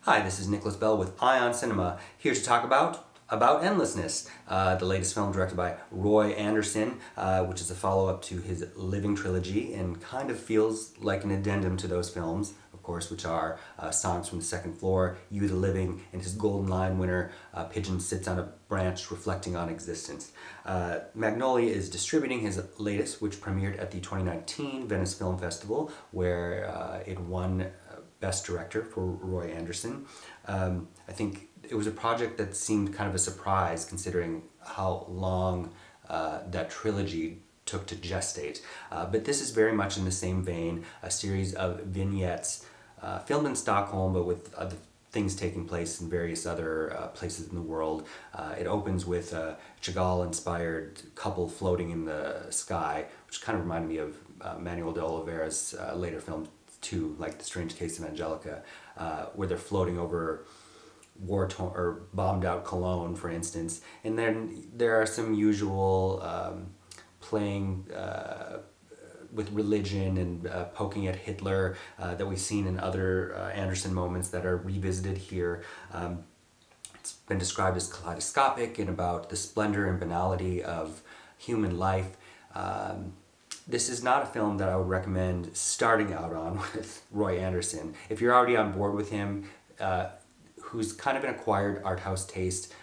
Hi, this is Nicholas Bell with IONCINEMA, here to talk about Endlessness, the latest film directed by Roy Andersson, which is a follow-up to his Living trilogy and kind of feels like an addendum to those films, of course, which are Songs from the Second Floor, You the Living, and his Golden Lion winner, Pigeon Sits on a Branch Reflecting on Existence. Magnolia is distributing his latest, which premiered at the 2019 Venice Film Festival, where it won Best Director for Roy Andersson. I think it was a project that seemed kind of a surprise considering how long that trilogy took to gestate. But this is very much in the same vein, a series of vignettes filmed in Stockholm but with other things taking place in various other places in the world. It opens with a Chagall-inspired couple floating in the sky, which kind of reminded me of Manuel de Oliveira's later film too, like The Strange Case of Angelica, where they're floating over war-torn or bombed-out Cologne, for instance. And then there are some usual playing with religion and poking at Hitler that we've seen in other Andersson moments that are revisited here. It's been described as kaleidoscopic and about the splendor and banality of human life. This is not a film that I would recommend starting out on with Roy Andersson. If you're already on board with him, who's kind of an acquired art house taste,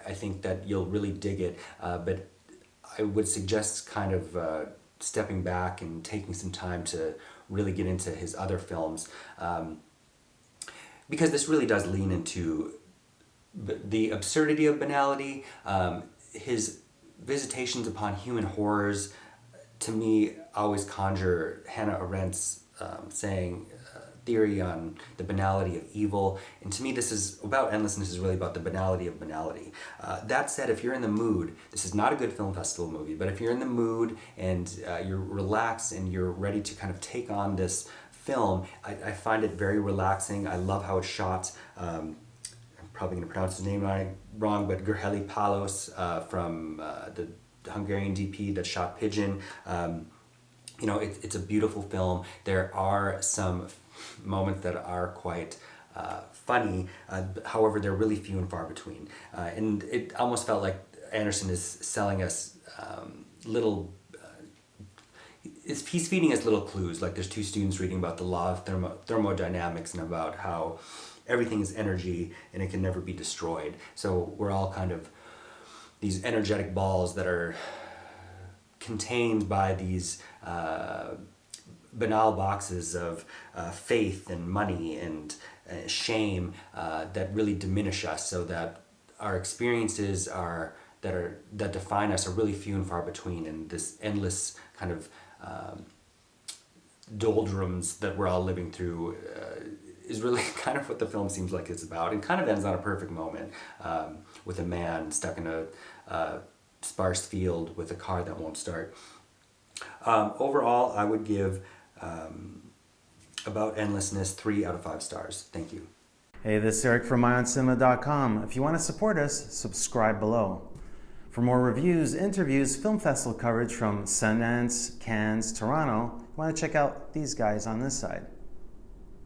I think that you'll really dig it. But I would suggest kind of stepping back and taking some time to really get into his other films, because this really does lean into the absurdity of banality. His visitations upon human horrors, to me, always conjure Hannah Arendt's saying, theory on the banality of evil. And to me, this is About Endlessness is really about the banality of banality. That said, if you're in the mood, this is not a good film festival movie, but if you're in the mood and you're relaxed and you're ready to kind of take on this film, I find it very relaxing. I love how it's shot. I'm probably going to pronounce his name wrong, but Gerhely Palos from the Hungarian DP that shot Pigeon. It's a beautiful film. There are some moments that are quite funny, however, they're really few and far between. And it almost felt like Andersson is selling us he's feeding us little clues, like there's two students reading about the law of thermodynamics and about how everything is energy and it can never be destroyed. So we're all kind of these energetic balls that are contained by these banal boxes of faith and money and shame that really diminish us, so that our experiences that define us are really few and far between, and this endless kind of doldrums that we're all living through is really kind of what the film seems like it's about, and kind of ends on a perfect moment with a man stuck in a sparse field with a car that won't start. Overall, I would give About Endlessness 3 out of 5 stars. Thank you. Hey, this is Eric from IONCINEMA.com. If you want to support us, subscribe below. For more reviews, interviews, film festival coverage from Sundance, Cannes, Toronto, you want to check out these guys on this side.